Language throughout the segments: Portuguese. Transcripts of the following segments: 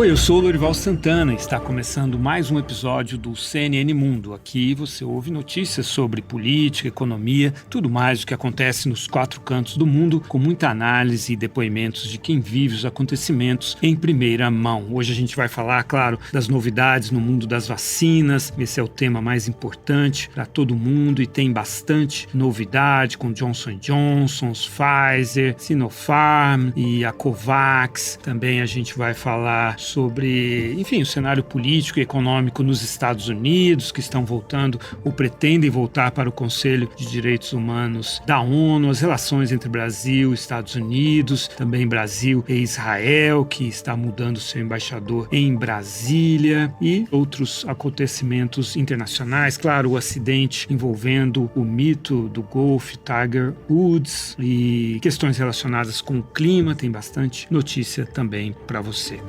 Oi, eu sou o Lorival Santana e está começando mais um episódio do CNN Mundo. Aqui você ouve notícias sobre política, economia, tudo mais o que acontece nos quatro cantos do mundo, com muita análise e depoimentos de quem vive os acontecimentos em primeira mão. Hoje a gente vai falar, claro, das novidades no mundo das vacinas. Esse é o tema mais importante para todo mundo e tem bastante novidade com Johnson & Johnson, Pfizer, Sinopharm e a Covax. Também a gente vai falar sobre, enfim, o cenário político e econômico nos Estados Unidos, que estão voltando ou pretendem voltar para o Conselho de Direitos Humanos da ONU, as relações entre Brasil e Estados Unidos, também Brasil e Israel, que está mudando seu embaixador em Brasília, e outros acontecimentos internacionais, claro, o acidente envolvendo o mito do golfe Tiger Woods e questões relacionadas com o clima, tem bastante notícia também para você.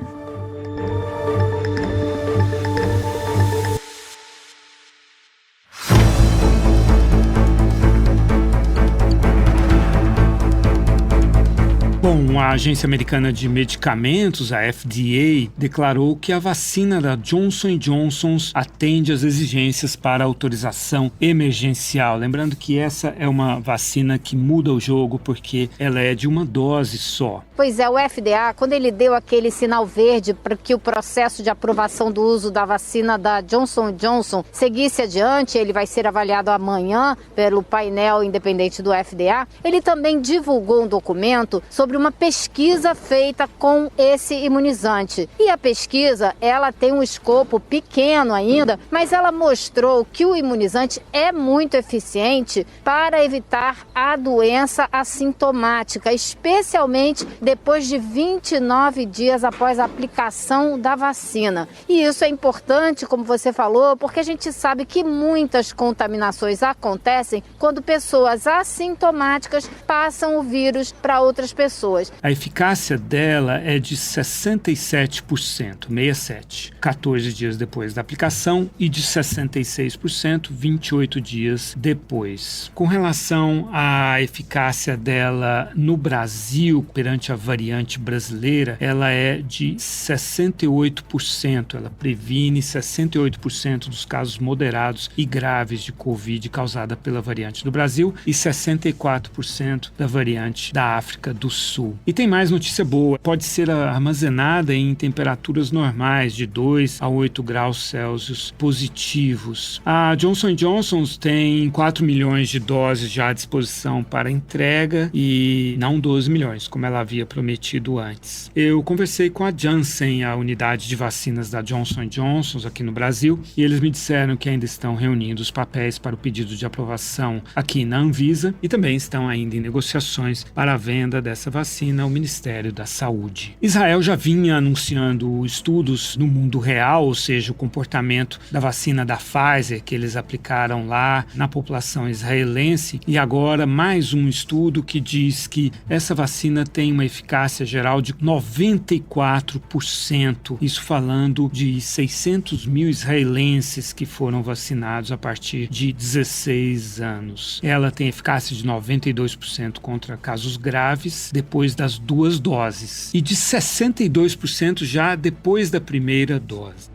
Bom, a Agência Americana de Medicamentos, a FDA, declarou que a vacina da Johnson & Johnson atende às exigências para autorização emergencial. Lembrando que essa é uma vacina que muda o jogo porque ela é de uma dose só. Pois é, o FDA, quando ele deu aquele sinal verde para que o processo de aprovação do uso da vacina da Johnson & Johnson seguisse adiante, ele vai ser avaliado amanhã pelo painel independente do FDA, ele também divulgou um documento sobre uma pesquisa feita com esse imunizante. E a pesquisa, ela tem um escopo pequeno ainda, mas ela mostrou que o imunizante é muito eficiente para evitar a doença assintomática, especialmente depois de 29 dias após a aplicação da vacina. E isso é importante, como você falou, porque a gente sabe que muitas contaminações acontecem quando pessoas assintomáticas passam o vírus para outras pessoas. A eficácia dela é de 67%, 14 dias depois da aplicação, e de 66%, 28 dias depois. Com relação à eficácia dela no Brasil, perante a variante brasileira, ela é de 68%. Ela previne 68% dos casos moderados e graves de Covid causada pela variante do Brasil e 64% da variante da África do Sul. E tem mais notícia boa. Pode ser armazenada em temperaturas normais de 2 a 8 graus Celsius positivos. A Johnson & Johnson tem 4 milhões de doses já à disposição para entrega e não 12 milhões, como ela havia prometido antes. Eu conversei com a Janssen, a unidade de vacinas da Johnson & Johnson aqui no Brasil, e eles me disseram que ainda estão reunindo os papéis para o pedido de aprovação aqui na Anvisa e também estão ainda em negociações para a venda dessa vacina ao Ministério da Saúde. Israel já vinha anunciando estudos no mundo real, ou seja, o comportamento da vacina da Pfizer que eles aplicaram lá na população israelense, e agora mais um estudo que diz que essa vacina tem uma eficácia geral de 94%, isso falando de 600 mil israelenses que foram vacinados a partir de 16 anos. Ela tem eficácia de 92% contra casos graves depois das 2 doses e de 62% já depois da primeira dose.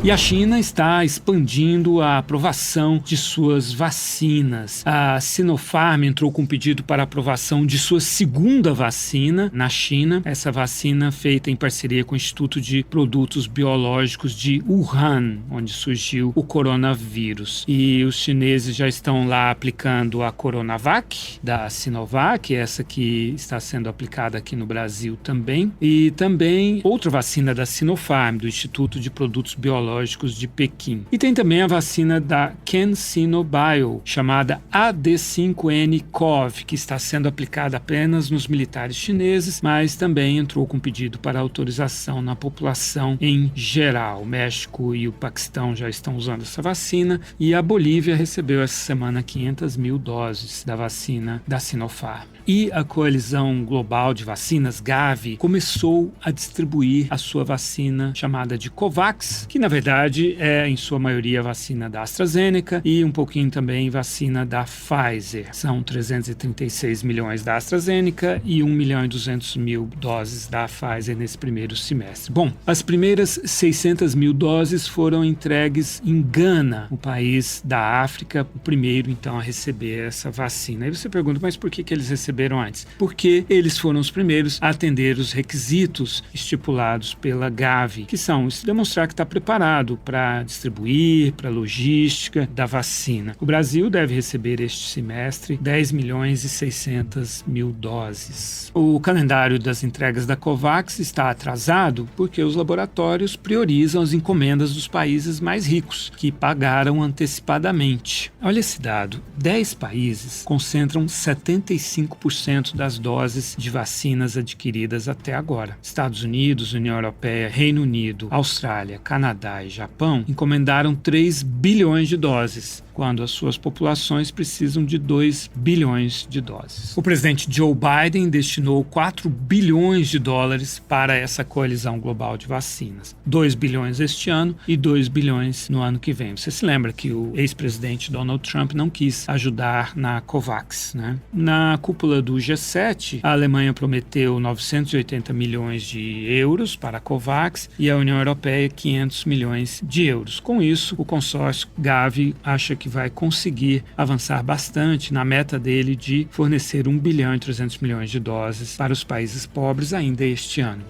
E a China está expandindo a aprovação de suas vacinas. A Sinopharm entrou com um pedido para aprovação de sua segunda vacina na China. Essa vacina feita em parceria com o Instituto de Produtos Biológicos de Wuhan, onde surgiu o coronavírus. E os chineses já estão lá aplicando a Coronavac, da Sinovac, essa que está sendo aplicada aqui no Brasil também. E também outra vacina da Sinopharm, do Instituto de Produtos Biológicos de Pequim. E tem também a vacina da CanSino Bio, chamada AD5N-CoV, que está sendo aplicada apenas nos militares chineses, mas também entrou com pedido para autorização na população em geral. O México e o Paquistão já estão usando essa vacina e a Bolívia recebeu essa semana 500 mil doses da vacina da Sinopharm. E a Coalizão Global de Vacinas, Gavi, começou a distribuir a sua vacina chamada de Covax, que na verdade verdade, é em sua maioria vacina da AstraZeneca e um pouquinho também vacina da Pfizer. São 336 milhões da AstraZeneca e 1.200.000 doses da Pfizer nesse primeiro semestre. Bom, as primeiras 600 mil doses foram entregues em Gana, o país da África, o primeiro então a receber essa vacina. Aí você pergunta, mas por que eles receberam antes? Porque eles foram os primeiros a atender os requisitos estipulados pela Gavi, que são demonstrar que está preparado para distribuir, para a logística da vacina. O Brasil deve receber este semestre 10.600.000 doses. O calendário das entregas da COVAX está atrasado porque os laboratórios priorizam as encomendas dos países mais ricos, que pagaram antecipadamente. Olha esse dado, 10 países concentram 75% das doses de vacinas adquiridas até agora. Estados Unidos, União Europeia, Reino Unido, Austrália, Canadá e Japão encomendaram 3 bilhões de doses, quando as suas populações precisam de 2 bilhões de doses. O presidente Joe Biden destinou 4 bilhões de dólares para essa coalizão global de vacinas. 2 bilhões este ano e 2 bilhões no ano que vem. Você se lembra que o ex-presidente Donald Trump não quis ajudar na COVAX, né? Na cúpula do G7, a Alemanha prometeu 980 milhões de euros para a COVAX e a União Europeia 500 milhões de euros. Com isso, o consórcio Gavi acha que vai conseguir avançar bastante na meta dele de fornecer 1 bilhão e 300 milhões de doses para os países pobres ainda este ano.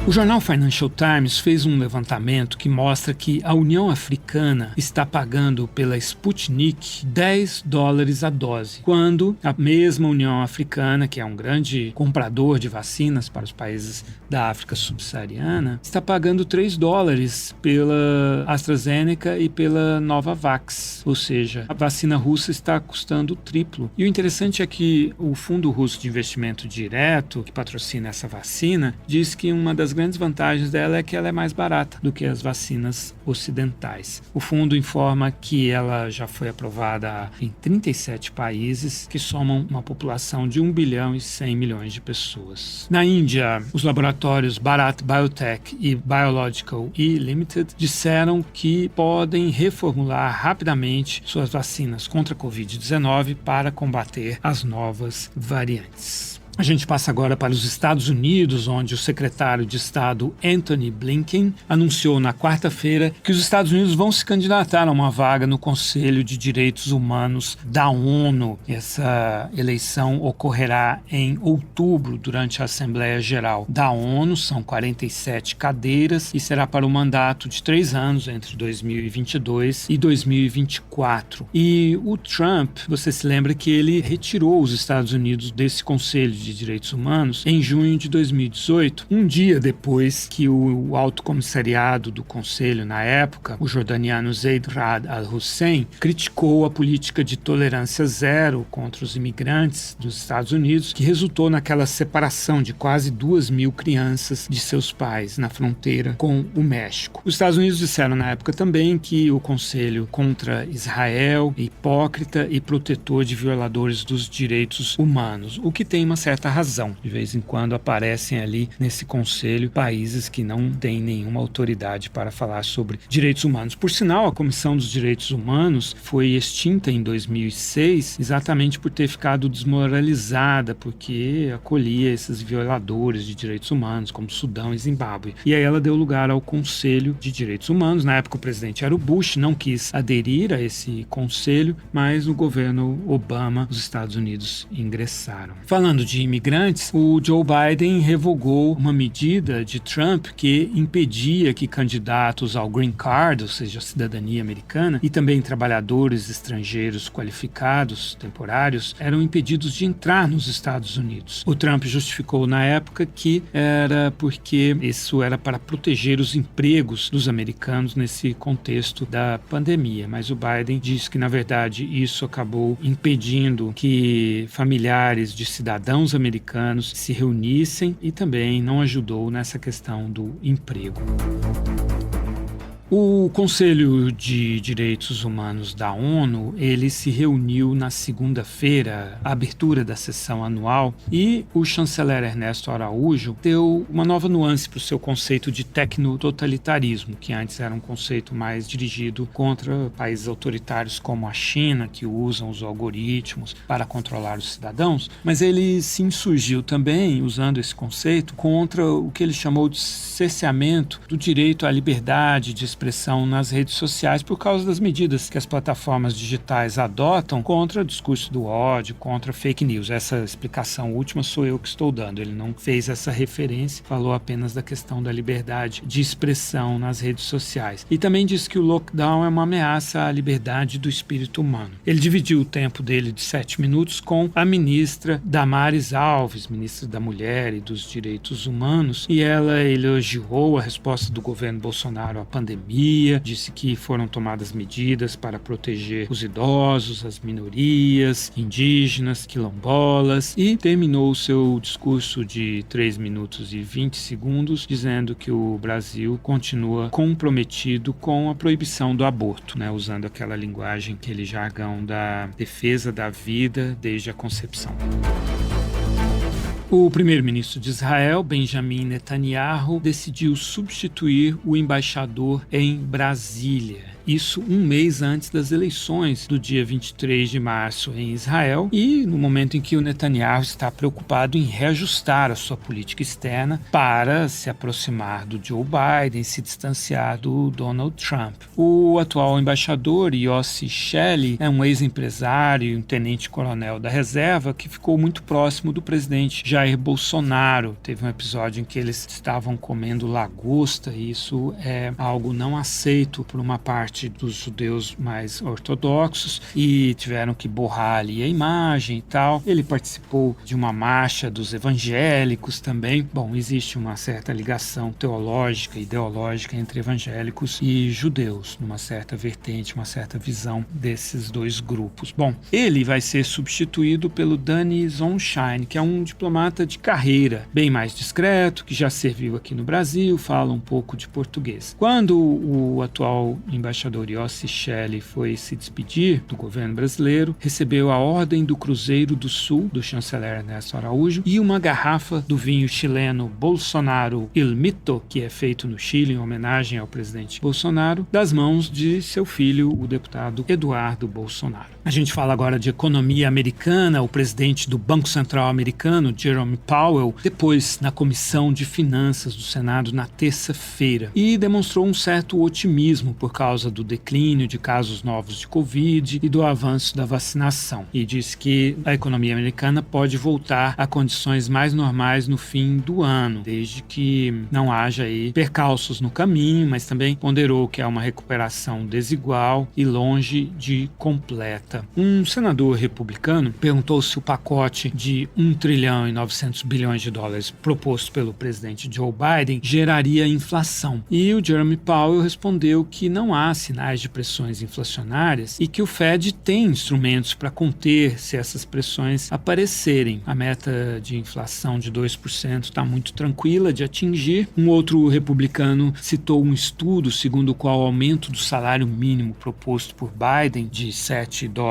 O jornal Financial Times fez um levantamento que mostra que a União Africana está pagando pela Sputnik $10 a dose, quando a mesma União Africana, que é um grande comprador de vacinas para os países da África subsaariana, está pagando $3 pela AstraZeneca e pela Novavax, ou seja, a vacina russa está custando o triplo. E o interessante é que o Fundo Russo de Investimento Direto, que patrocina essa vacina, diz que uma das grandes vantagens dela é que ela é mais barata do que as vacinas ocidentais. O fundo informa que ela já foi aprovada em 37 países, que somam uma população de 1 bilhão e 100 milhões de pessoas. Na Índia, os laboratórios Bharat Biotech e Biological E Limited disseram que podem reformular rapidamente suas vacinas contra a Covid-19 para combater as novas variantes. A gente passa agora para os Estados Unidos, onde o secretário de Estado Antony Blinken anunciou na quarta-feira que os Estados Unidos vão se candidatar a uma vaga no Conselho de Direitos Humanos da ONU. Essa eleição ocorrerá em outubro, durante a Assembleia Geral da ONU. São 47 cadeiras e será para um mandato de 3 anos, entre 2022 e 2024. E o Trump, você se lembra que ele retirou os Estados Unidos desse Conselho de Direitos Humanos em junho de 2018, um dia depois que o Alto Comissariado do Conselho, na época, o jordaniano Zeid Ra'ad al-Hussein, criticou a política de tolerância zero contra os imigrantes dos Estados Unidos, que resultou naquela separação de quase 2.000 crianças de seus pais na fronteira com o México. Os Estados Unidos disseram na época também que o Conselho contra Israel é hipócrita e protetor de violadores dos direitos humanos, o que tem uma certa razão. De vez em quando aparecem ali nesse conselho países que não têm nenhuma autoridade para falar sobre direitos humanos. Por sinal, a Comissão dos Direitos Humanos foi extinta em 2006 exatamente por ter ficado desmoralizada, porque acolhia esses violadores de direitos humanos, como Sudão e Zimbábue. E aí ela deu lugar ao Conselho de Direitos Humanos. Na época o presidente era o Bush, não quis aderir a esse conselho, mas no governo Obama os Estados Unidos ingressaram. Falando de imigrantes, o Joe Biden revogou uma medida de Trump que impedia que candidatos ao Green Card, ou seja, a cidadania americana, e também trabalhadores estrangeiros qualificados, temporários, eram impedidos de entrar nos Estados Unidos. O Trump justificou na época que era porque isso era para proteger os empregos dos americanos nesse contexto da pandemia, mas o Biden disse que, na verdade, isso acabou impedindo que familiares de cidadãos americanos se reunissem e também não ajudou nessa questão do emprego. O Conselho de Direitos Humanos da ONU, ele se reuniu na segunda-feira, a abertura da sessão anual, e o chanceler Ernesto Araújo deu uma nova nuance para o seu conceito de tecnototalitarismo, que antes era um conceito mais dirigido contra países autoritários como a China, que usam os algoritmos para controlar os cidadãos, mas ele se insurgiu também, usando esse conceito, contra o que ele chamou de cerceamento do direito à liberdade de expressão nas redes sociais por causa das medidas que as plataformas digitais adotam contra o discurso do ódio, contra fake news. Essa explicação última sou eu que estou dando. Ele não fez essa referência, falou apenas da questão da liberdade de expressão nas redes sociais. E também disse que o lockdown é uma ameaça à liberdade do espírito humano. Ele dividiu o tempo dele de 7 minutos com a ministra Damares Alves, ministra da Mulher e dos Direitos Humanos, e ela elogiou a resposta do governo Bolsonaro à pandemia, disse que foram tomadas medidas para proteger os idosos, as minorias, indígenas, quilombolas, e terminou o seu discurso de 3 minutos e 20 segundos dizendo que o Brasil continua comprometido com a proibição do aborto, usando aquela linguagem, aquele jargão da defesa da vida desde a concepção. O primeiro-ministro de Israel, Benjamin Netanyahu, decidiu substituir o embaixador em Brasília. Isso um mês antes das eleições do dia 23 de março em Israel e no momento em que o Netanyahu está preocupado em reajustar a sua política externa para se aproximar do Joe Biden, se distanciar do Donald Trump. O atual embaixador, Yossi Shelley, é um ex-empresário e um tenente-coronel da reserva que ficou muito próximo do presidente Jair Bolsonaro. Teve um episódio em que eles estavam comendo lagosta e isso é algo não aceito por uma parte dos judeus mais ortodoxos e tiveram que borrar ali a imagem e tal. Ele participou de uma marcha dos evangélicos também. Bom, existe uma certa ligação teológica e ideológica entre evangélicos e judeus, numa certa vertente, uma certa visão desses dois grupos. Bom, ele vai ser substituído pelo Danny Zonshine, que é um diplomata de carreira, bem mais discreto, que já serviu aqui no Brasil, fala um pouco de português. Quando o atual embaixador Yossi Shelley foi se despedir do governo brasileiro, recebeu a Ordem do Cruzeiro do Sul, do chanceler Ernesto Araújo, e uma garrafa do vinho chileno Bolsonaro Il Mito, que é feito no Chile em homenagem ao presidente Bolsonaro, das mãos de seu filho, o deputado Eduardo Bolsonaro. A gente fala agora de economia americana. O presidente do Banco Central americano, Jerome Powell, depois na Comissão de Finanças do Senado na terça-feira, e demonstrou um certo otimismo por causa do declínio de casos novos de Covid e do avanço da vacinação. E disse que a economia americana pode voltar a condições mais normais no fim do ano, desde que não haja aí percalços no caminho, mas também ponderou que é uma recuperação desigual e longe de completa. Um senador republicano perguntou se o pacote de 1 trilhão e 900 bilhões de dólares proposto pelo presidente Joe Biden geraria inflação. E o Jerome Powell respondeu que não há sinais de pressões inflacionárias e que o Fed tem instrumentos para conter se essas pressões aparecerem. A meta de inflação de 2% está muito tranquila de atingir. Um outro republicano citou um estudo segundo o qual o aumento do salário mínimo proposto por Biden de $7,25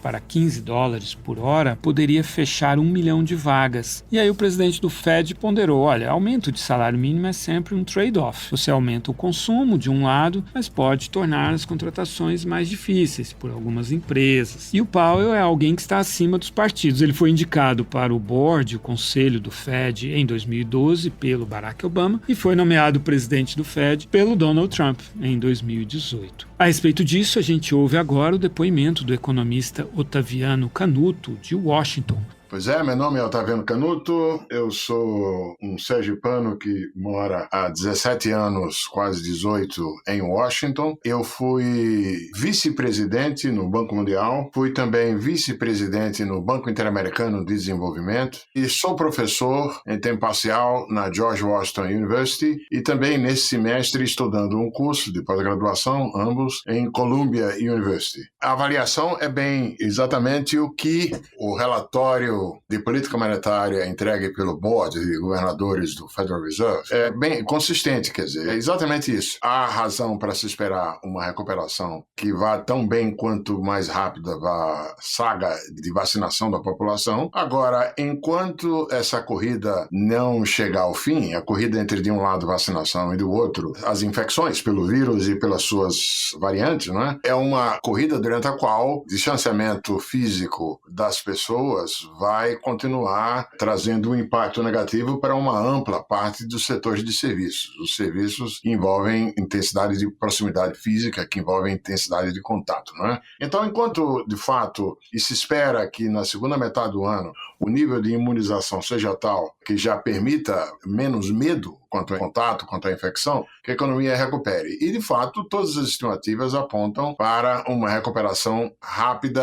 para $15 por hora poderia fechar 1 milhão de vagas. E aí o presidente do Fed ponderou, olha, aumento de salário mínimo é sempre um trade-off. Você aumenta o consumo de um lado, mas pode tornar as contratações mais difíceis por algumas empresas. E o Powell é alguém que está acima dos partidos. Ele foi indicado para o board, o conselho do Fed, em 2012 pelo Barack Obama e foi nomeado presidente do Fed pelo Donald Trump em 2018. A respeito disso, a gente ouve agora o depoimento do economista Otaviano Canuto, de Washington. Pois é, meu nome é Otaviano Canuto, eu sou um sergipano que mora há 17 anos, quase 18, em Washington. Eu fui vice-presidente no Banco Mundial, fui também vice-presidente no Banco Interamericano de Desenvolvimento e sou professor em tempo parcial na George Washington University e também nesse semestre estudando um curso de pós-graduação, ambos, em Columbia University. A avaliação é bem exatamente o que o relatório documento de política monetária entregue pelo Board de Governadores do Federal Reserve é bem consistente, quer dizer, é exatamente isso. Há razão para se esperar uma recuperação que vá tão bem quanto mais rápida vá a saga de vacinação da população. Agora, enquanto essa corrida não chegar ao fim, a corrida entre de um lado vacinação e do outro, as infecções pelo vírus e pelas suas variantes, né, é uma corrida durante a qual o distanciamento físico das pessoas vai continuar trazendo um impacto negativo para uma ampla parte dos setores de serviços. Os serviços que envolvem intensidade de proximidade física, que envolvem intensidade de contato, né? Então, enquanto, de fato, e se espera que na segunda metade do ano o nível de imunização seja tal que já permita menos medo quanto ao contato, quanto à infecção, que a economia recupere. E, de fato, todas as estimativas apontam para uma recuperação rápida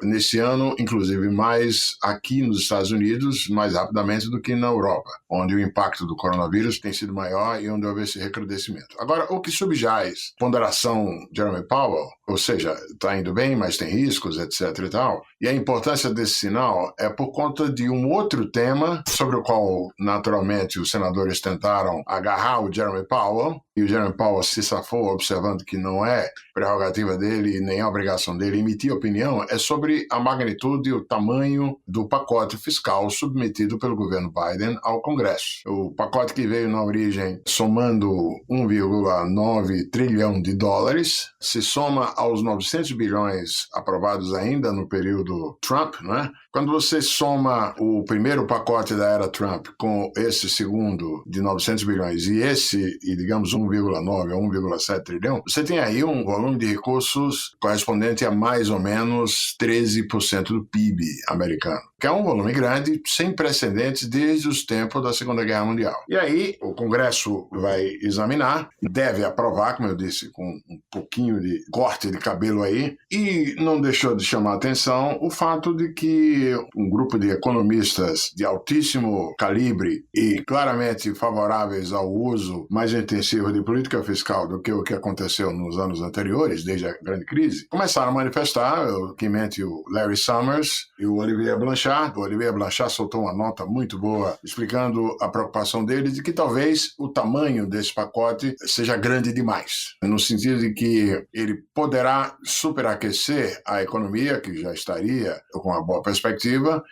nesse ano, inclusive mais aqui nos Estados Unidos, mais rapidamente do que na Europa, onde o impacto do coronavírus tem sido maior e onde houve esse recrudescimento. Agora, o que subjaz ponderação Jeremy Powell, ou seja, está indo bem, mas tem riscos, etc. e tal, e a importância desse sinal é por conta de um outro tema sobre o qual, naturalmente, os senadores tentaram agarrar o Jeremy Powell, e o Jeremy Powell se safou observando que não é prerrogativa dele nem a obrigação dele emitir opinião, é sobre a magnitude e o tamanho do pacote fiscal submetido pelo governo Biden ao Congresso. O pacote que veio na origem somando 1,9 trilhão de dólares, se soma aos 900 bilhões aprovados ainda no período Trump, né? Quando você soma o primeiro pacote da era Trump com esse segundo de 900 bilhões e esse, e digamos 1,9 a 1,7 trilhão, você tem aí um volume de recursos correspondente a mais ou menos 13% do PIB americano, que é um volume grande, sem precedentes desde os tempos da Segunda Guerra Mundial. E aí o Congresso vai examinar, deve aprovar, como eu disse, com um pouquinho de corte de cabelo aí, e não deixou de chamar a atenção o fato de que um grupo de economistas de altíssimo calibre e claramente favoráveis ao uso mais intensivo de política fiscal do que o que aconteceu nos anos anteriores, desde a grande crise, começaram a manifestar, que mente o Larry Summers e o Olivier Blanchard. O Olivier Blanchard soltou uma nota muito boa explicando a preocupação dele de que talvez o tamanho desse pacote seja grande demais, no sentido de que ele poderá superaquecer a economia, que já estaria com uma boa perspectiva,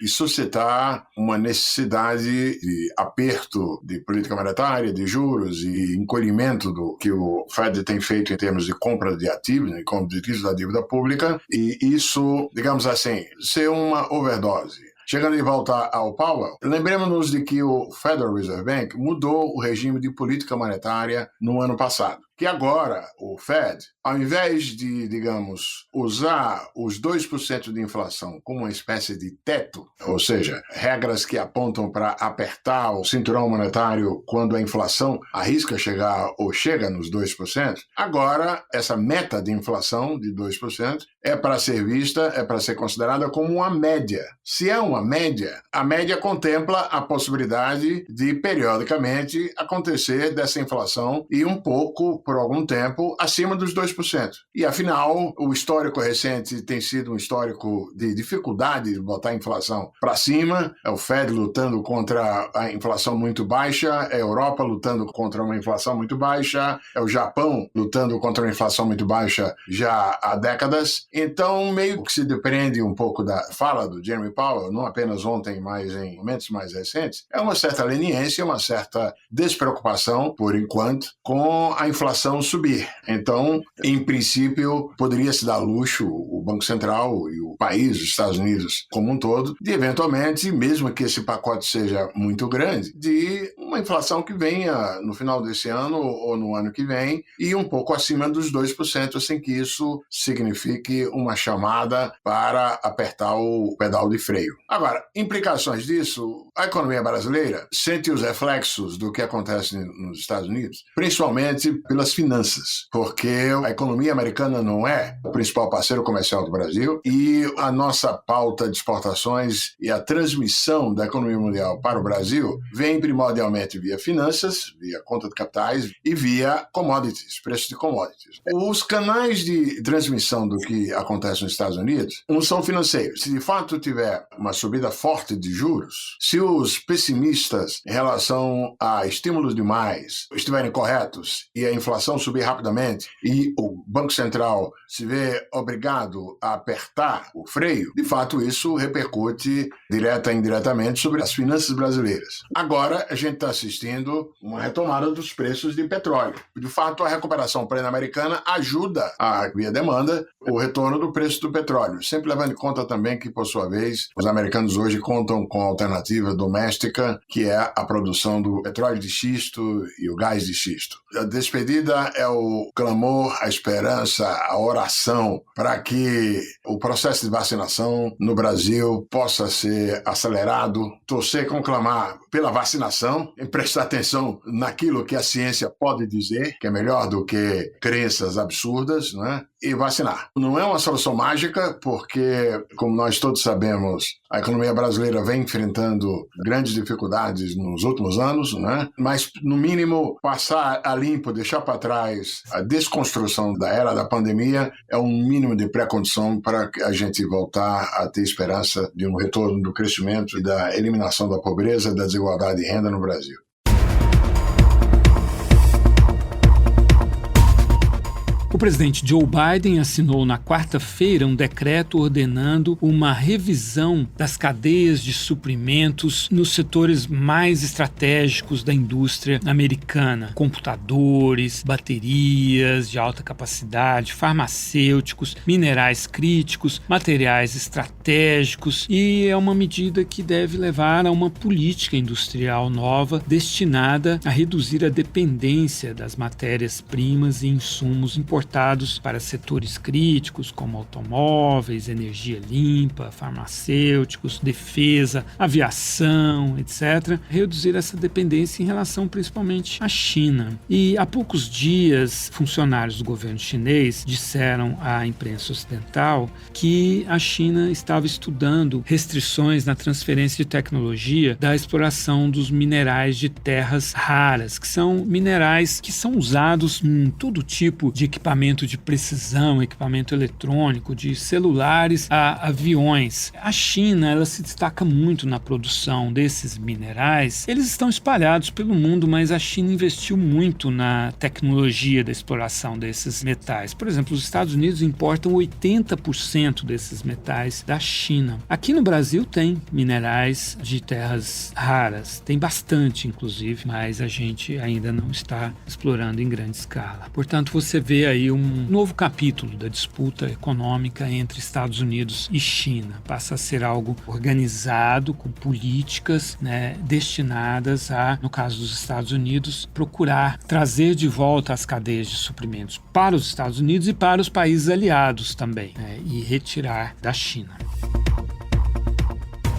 e suscitar uma necessidade de aperto de política monetária, de juros e encolhimento do que o Fed tem feito em termos de compra de ativos, né, compra de títulos da dívida pública, e isso, digamos assim, ser uma overdose. Chegando de volta ao Powell, lembremos-nos de que o Federal Reserve Bank mudou o regime de política monetária no ano passado. Que agora o Fed, ao invés de, digamos, usar os 2% de inflação como uma espécie de teto, ou seja, regras que apontam para apertar o cinturão monetário quando a inflação arrisca chegar ou chega nos 2%, agora essa meta de inflação de 2% é para ser vista, é para ser considerada como uma média. Se é uma média, a média contempla a possibilidade de, periodicamente, acontecer dessa inflação e um pouco, por algum tempo, acima dos 2%. E, afinal, o histórico recente tem sido um histórico de dificuldade de botar a inflação para cima. É o Fed lutando contra a inflação muito baixa, é a Europa lutando contra uma inflação muito baixa, é o Japão lutando contra uma inflação muito baixa já há décadas. Então, meio que se depende um pouco da fala do Jeremy Powell, não apenas ontem, mas em momentos mais recentes, é uma certa leniência, uma certa despreocupação, por enquanto, com a inflação subir. Então, em princípio, poderia se dar luxo o Banco Central e o país, os Estados Unidos como um todo, de eventualmente, mesmo que esse pacote seja muito grande, de uma inflação que venha no final desse ano ou no ano que vem e um pouco acima dos 2%, sem que isso signifique uma chamada para apertar o pedal de freio. Agora, implicações disso, a economia brasileira sente os reflexos do que acontece nos Estados Unidos, principalmente pelas finanças, porque a economia americana não é o principal parceiro comercial do Brasil e a nossa pauta de exportações e a transmissão da economia mundial para o Brasil vem primordialmente via finanças, via conta de capitais e via commodities, preço de commodities. Os canais de transmissão do que acontece nos Estados Unidos, uns são financeiros. Se de fato tiver uma subida forte de juros, se os pessimistas em relação a estímulos demais estiverem corretos e a inflação subir rapidamente e o Banco Central se vê obrigado a apertar o freio, de fato isso repercute direta e indiretamente sobre as finanças brasileiras. Agora a gente está assistindo uma retomada dos preços de petróleo. De fato, a recuperação pan-americana ajuda a, via demanda, o retorno do preço do petróleo, sempre levando em conta também que, por sua vez, os americanos hoje contam com a alternativa doméstica, que é a produção do petróleo de xisto e o gás de xisto. A despedida é o clamor, a esperança, a oração para que o processo de vacinação no Brasil possa ser acelerado, torcer, conclamar pela vacinação e prestar atenção naquilo que a ciência pode dizer, que é melhor do que crenças absurdas, né? E vacinar. Não é uma solução mágica, porque, como nós todos sabemos, a economia brasileira vem enfrentando grandes dificuldades nos últimos anos, né? Mas, no mínimo, passar a limpo, deixar para trás a desconstrução da era da pandemia é um mínimo de pré-condição para a gente voltar a ter esperança de um retorno do crescimento e da eliminação da pobreza e da desigualdade de renda no Brasil. O presidente Joe Biden assinou na quarta-feira um decreto ordenando uma revisão das cadeias de suprimentos nos setores mais estratégicos da indústria americana: computadores, baterias de alta capacidade, farmacêuticos, minerais críticos, materiais estratégicos, e é uma medida que deve levar a uma política industrial nova destinada a reduzir a dependência das matérias-primas e insumos importados para setores críticos como automóveis, energia limpa, farmacêuticos, defesa, aviação, etc. Reduzir essa dependência em relação principalmente à China. E há poucos dias, funcionários do governo chinês disseram à imprensa ocidental que a China estava estudando restrições na transferência de tecnologia da exploração dos minerais de terras raras, que são minerais que são usados em todo tipo de equipamento de precisão, equipamento eletrônico, de celulares a aviões. A China, ela se destaca muito na produção desses minerais. Eles estão espalhados pelo mundo, mas a China investiu muito na tecnologia da exploração desses metais. Por exemplo, os Estados Unidos importam 80% desses metais da China. Aqui no Brasil tem minerais de terras raras, tem bastante inclusive, mas a gente ainda não está explorando em grande escala. Portanto, você vê aí um novo capítulo da disputa econômica entre Estados Unidos e China. Passa a ser algo organizado, com políticas, destinadas a, no caso dos Estados Unidos, procurar trazer de volta as cadeias de suprimentos para os Estados Unidos e para os países aliados também, e retirar da China.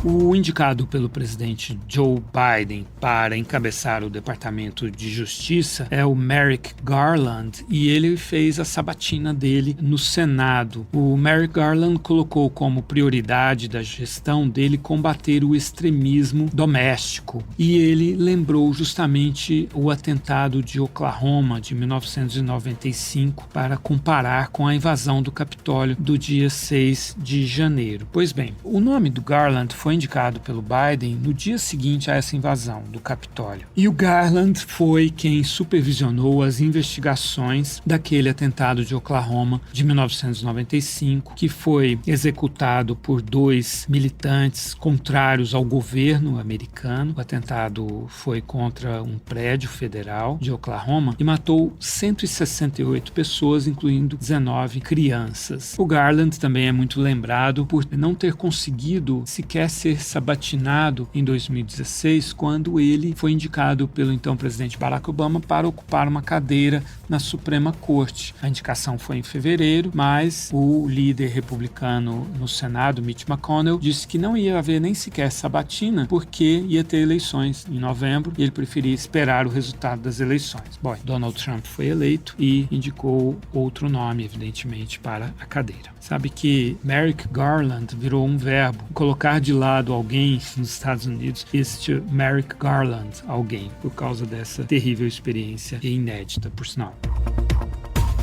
O indicado pelo presidente Joe Biden para encabeçar o Departamento de Justiça é o Merrick Garland, e ele fez a sabatina dele no Senado. O Merrick Garland colocou como prioridade da gestão dele combater o extremismo doméstico, e ele lembrou justamente o atentado de Oklahoma de 1995 para comparar com a invasão do Capitólio do dia 6 de janeiro. Pois bem, o nome do Garland foi indicado pelo Biden no dia seguinte a essa invasão do Capitólio. E o Garland foi quem supervisionou as investigações daquele atentado de Oklahoma de 1995, que foi executado por 2 militantes contrários ao governo americano. O atentado foi contra um prédio federal de Oklahoma e matou 168 pessoas, incluindo 19 crianças. O Garland também é muito lembrado por não ter conseguido sequer se ser sabatinado em 2016, quando ele foi indicado pelo então presidente Barack Obama para ocupar uma cadeira na Suprema Corte. A indicação foi em fevereiro, mas o líder republicano no Senado, Mitch McConnell, disse que não ia haver nem sequer sabatina porque ia ter eleições em novembro e ele preferia esperar o resultado das eleições. Bom, Donald Trump foi eleito e indicou outro nome, evidentemente, para a cadeira. Sabe que Merrick Garland virou um verbo. Colocar de lado alguém nos Estados Unidos, este Merrick Garland alguém, por causa dessa terrível experiência e inédita, por sinal.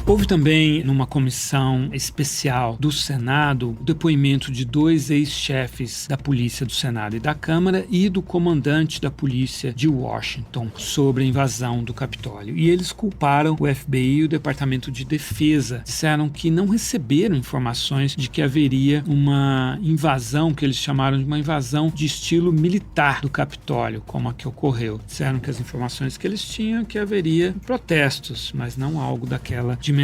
Houve também, numa comissão especial do Senado, o depoimento de 2 ex-chefes da Polícia do Senado e da Câmara e do comandante da Polícia de Washington sobre a invasão do Capitólio. E eles culparam o FBI e o Departamento de Defesa. Disseram que não receberam informações de que haveria uma invasão, que eles chamaram de uma invasão de estilo militar do Capitólio, como a que ocorreu. Disseram que as informações que eles tinham que haveria protestos, mas não algo daquela dimensão.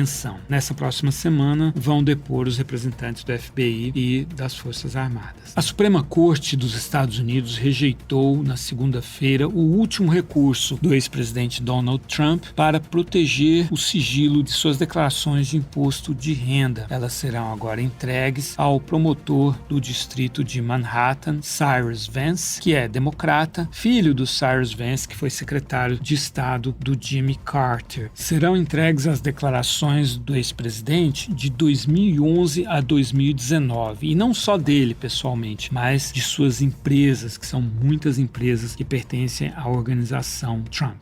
Nessa próxima semana vão depor os representantes do FBI e das Forças Armadas. A Suprema Corte dos Estados Unidos rejeitou na segunda-feira o último recurso do ex-presidente Donald Trump para proteger o sigilo de suas declarações de imposto de renda. Elas serão agora entregues ao promotor do distrito de Manhattan, Cyrus Vance, que é democrata, filho do Cyrus Vance, que foi secretário de Estado do Jimmy Carter. Serão entregues as declarações do ex-presidente de 2011 a 2019, e não só dele pessoalmente, mas de suas empresas, que são muitas empresas que pertencem à organização Trump.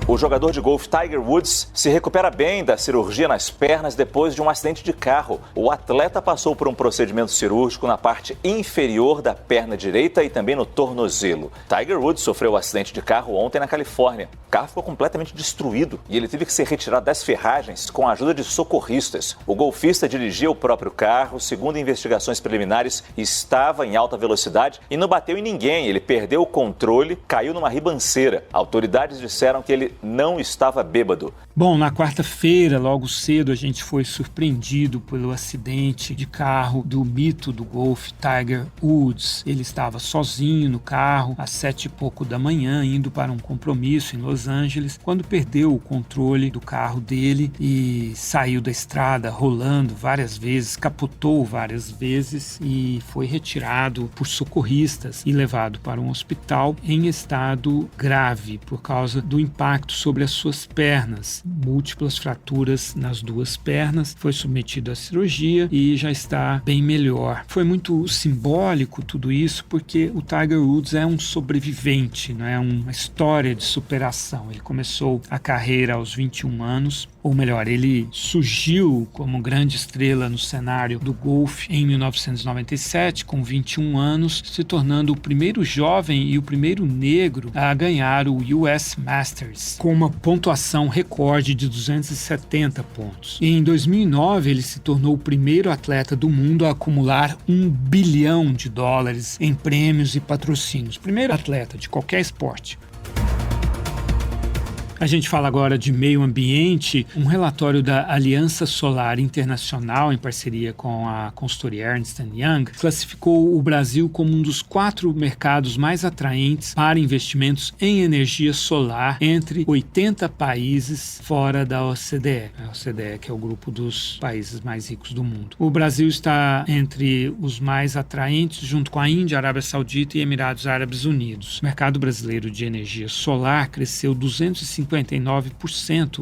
O jogador de golfe Tiger Woods se recupera bem da cirurgia nas pernas depois de um acidente de carro. O atleta passou por um procedimento cirúrgico na parte inferior da perna direita e também no tornozelo. Tiger Woods sofreu um acidente de carro ontem na Califórnia. O carro ficou completamente destruído e ele teve que ser retirado das ferragens com a ajuda de socorristas. O golfista dirigia o próprio carro, segundo investigações preliminares, estava em alta velocidade e não bateu em ninguém. Ele perdeu o controle, caiu numa ribanceira. Autoridades disseram que ele não estava bêbado. Bom, na quarta-feira, logo cedo, a gente foi surpreendido pelo acidente de carro do mito do golfe Tiger Woods. Ele estava sozinho no carro às 7h pouco da manhã, indo para um compromisso em Los Angeles, quando perdeu o controle do carro dele e saiu da estrada rolando várias vezes, capotou várias vezes e foi retirado por socorristas e levado para um hospital em estado grave por causa do impacto sobre as suas pernas. Múltiplas fraturas nas 2 pernas, foi submetido à cirurgia e já está bem melhor. Foi muito simbólico tudo isso porque o Tiger Woods é um sobrevivente, não é uma história de superação. Ele começou a carreira aos 21 anos, ou melhor, ele surgiu como grande estrela no cenário do golfe em 1997, com 21 anos, se tornando o primeiro jovem e o primeiro negro a ganhar o US Masters, com uma pontuação recorde de 270 pontos. E em 2009, ele se tornou o primeiro atleta do mundo a acumular $1 bilhão em prêmios e patrocínios. Primeiro atleta de qualquer esporte. A gente fala agora de meio ambiente. Um relatório da Aliança Solar Internacional, em parceria com a consultoria Ernst & Young, classificou o Brasil como um dos 4 mercados mais atraentes para investimentos em energia solar entre 80 países fora da OCDE. A OCDE, que é o grupo dos países mais ricos do mundo. O Brasil está entre os mais atraentes, junto com a Índia, Arábia Saudita e Emirados Árabes Unidos. O mercado brasileiro de energia solar cresceu 259%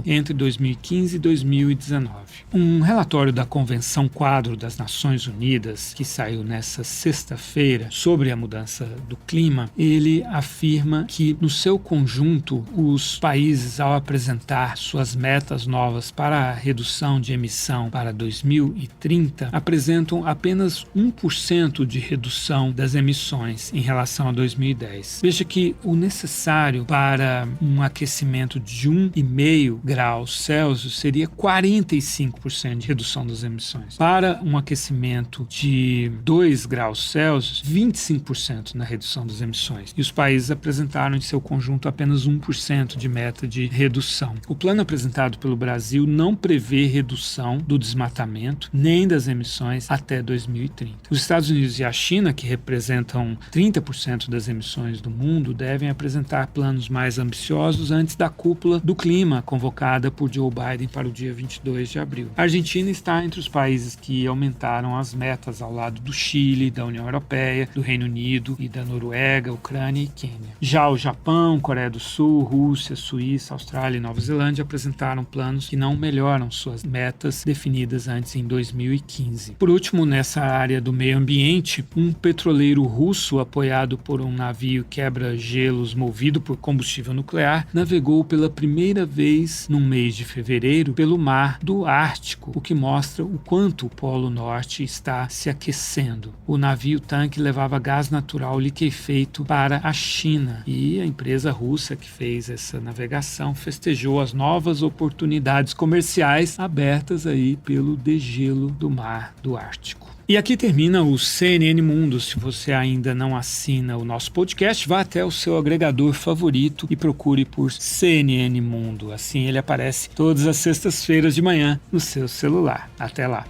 entre 2015 e 2019. Um relatório da Convenção Quadro das Nações Unidas, que saiu nessa sexta-feira, sobre a mudança do clima, ele afirma que, no seu conjunto, os países, ao apresentar suas metas novas para a redução de emissão para 2030, apresentam apenas 1% de redução das emissões em relação a 2010. Veja que o necessário para um aquecimento de 1,5 graus Celsius seria 45% de redução das emissões. Para um aquecimento de 2 graus Celsius, 25% na redução das emissões. E os países apresentaram em seu conjunto apenas 1% de meta de redução. O plano apresentado pelo Brasil não prevê redução do desmatamento nem das emissões até 2030. Os Estados Unidos e a China, que representam 30% das emissões do mundo, devem apresentar planos mais ambiciosos antes da cúpula do clima convocada por Joe Biden para o dia 22 de abril. A Argentina está entre os países que aumentaram as metas ao lado do Chile, da União Europeia, do Reino Unido e da Noruega, Ucrânia e Quênia. Já o Japão, Coreia do Sul, Rússia, Suíça, Austrália e Nova Zelândia apresentaram planos que não melhoram suas metas definidas antes em 2015. Por último, nessa área do meio ambiente, um petroleiro russo apoiado por um navio quebra-gelos movido por combustível nuclear navegou pela primeira vez no mês de fevereiro pelo mar do Ártico, o que mostra o quanto o Polo Norte está se aquecendo. O navio-tanque levava gás natural liquefeito para a China e a empresa russa que fez essa navegação festejou as novas oportunidades comerciais abertas aí pelo degelo do mar do Ártico. E aqui termina o CNN Mundo. Se você ainda não assina o nosso podcast, vá até o seu agregador favorito e procure por CNN Mundo. Assim ele aparece todas as sextas-feiras de manhã no seu celular. Até lá!